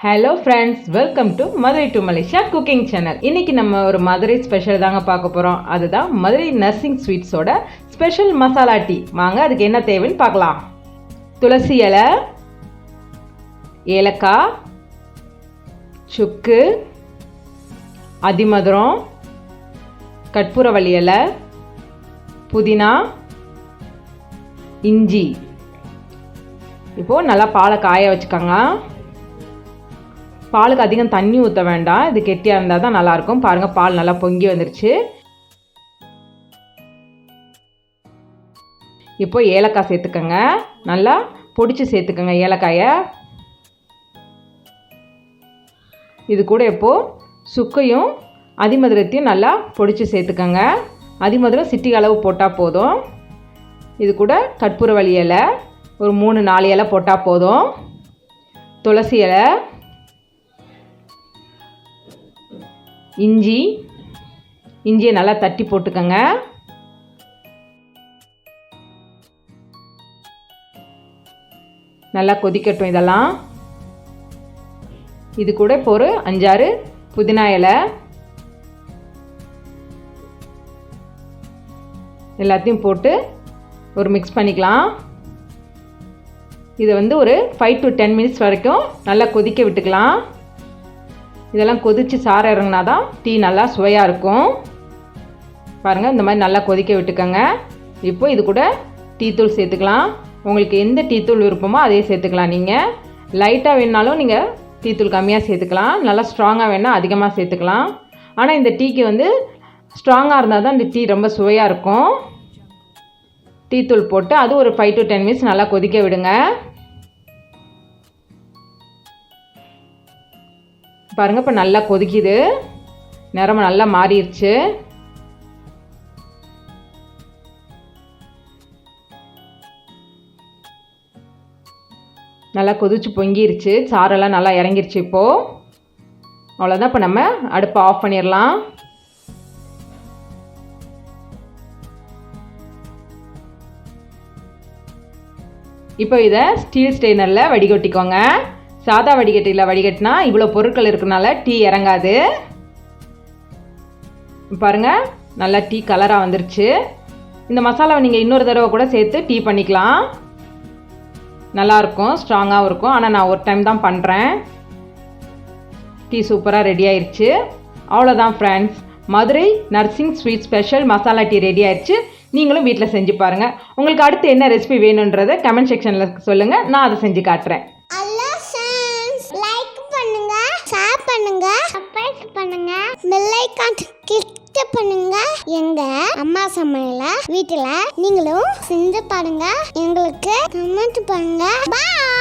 Hello friends, welcome to Madurai to Malaysia cooking channel. இன்றைக்கி நம்ம ஒரு மதுரை ஸ்பெஷல் தாங்க பார்க்க போகிறோம். அதுதான் மதுரை நர்சிங் ஸ்வீட்ஸோட ஸ்பெஷல் மசாலா டீ. வாங்க அதுக்கு என்ன தேவைன்னு பார்க்கலாம். துளசி இலை, ஏலக்காய், சுக்கு, அதிமதுரம், கற்பூரவள்ளி இலை, புதினா, இஞ்சி. இப்போது நல்லா பாலை காய வச்சுக்கோங்க. பாலுக்கு அதிகம் தண்ணி ஊற்ற வேண்டாம், இது கெட்டியாக இருந்தால் தான் நல்லாயிருக்கும். பாருங்கள், பால் நல்லா பொங்கி வந்துருச்சு. இப்போ ஏலக்காய் சேர்த்துக்கோங்க, நல்லா பொடிச்சு சேர்த்துக்கோங்க ஏலக்காயை. இது கூட இப்போது சுக்கையும் அதிமதுரத்தையும் நல்லா பொடிச்சு சேர்த்துக்கோங்க. அதிமதுரம் சிட்டிகை அளவு போட்டால் போதும். இது கூட கற்பூரவள்ளி இலை ஒரு 3-4 இலை போட்டால் போதும். துளசி இலை, இஞ்சியை நல்லா தட்டி போட்டுக்கோங்க. நல்லா கொதிக்கட்டும் இதெல்லாம். இது கூட இப்போ ஒரு 5-6 புதினா இலை எல்லாத்தையும் போட்டு ஒரு மிக்ஸ் பண்ணிக்கலாம். இதை ஒரு 5 to 10 minutes வரைக்கும் நல்லா கொதிக்க விட்டுக்கலாம். இதெல்லாம் கொதித்து சாறு இறங்கினா தான் டீ நல்லா சுவையாக இருக்கும். பாருங்கள், இந்த மாதிரி நல்லா கொதிக்க விட்டுக்கோங்க. இப்போ இது கூட டீத்தூள் சேர்த்துக்கலாம். உங்களுக்கு எந்த டீத்தூள் விருப்பமோ அதே சேர்த்துக்கலாம். நீங்கள் லைட்டாக வேணுனாலும் நீங்கள் டீத்தூள் கம்மியாக சேர்த்துக்கலாம், நல்லா ஸ்ட்ராங்காக வேணால் அதிகமாக சேர்த்துக்கலாம். ஆனால் இந்த டீக்கு ஸ்ட்ராங்காக இருந்தால் தான் இந்த டீ ரொம்ப சுவையாக இருக்கும். டீத்தூள் போட்டு அது ஒரு 5 to 10 minutes நல்லா கொதிக்க விடுங்க. பாருங்கள், இப்போ நல்லா கொதிக்குது, நிறமும் நல்லா மாறிடுச்சு. நல்லா கொதிச்சு பொங்கிருச்சு, சாரெல்லாம் நல்லா இறங்கிருச்சு. இப்போது அவ்வளோதான். இப்போ நம்ம அடுப்பை ஆஃப் பண்ணிடலாம். இப்போ இதை ஸ்டீல் ஸ்ட்ரெயினரில் வடிகட்டிக்கோங்க. சாதா வடிகட்டியில் வடிகட்டினா இவ்வளோ பொருட்கள் இருக்கனால டீ இறங்காது. பாருங்கள், நல்லா டீ கலராக வந்துருச்சு. இந்த மசாலாவை நீங்கள் இன்னொரு தடவை கூட சேர்த்து டீ பண்ணிக்கலாம், நல்லாயிருக்கும், ஸ்ட்ராங்காகவும் இருக்கும். ஆனால் நான் ஒரு டைம் தான் பண்ணுறேன். டீ சூப்பராக ரெடி ஆயிடுச்சு. அவ்வளோதான் friends, Madurai nursing sweet special masala tea ready ஆயிடுச்சு. நீங்களும் வீட்டில் செஞ்சு பாருங்கள். உங்களுக்கு அடுத்து என்ன ரெசிபி வேணுன்றதை கமெண்ட் செக்ஷனில் சொல்லுங்கள், நான் அதை செஞ்சு காட்டுறேன். பெல் ஐகான் கிளிக் பண்ணுங்க. எங்க அம்மா சமையல வீட்டுல நீங்களும் செஞ்சு பாருங்க. எங்களுக்கு கமெண்ட் பண்ணுங்க. பாய்.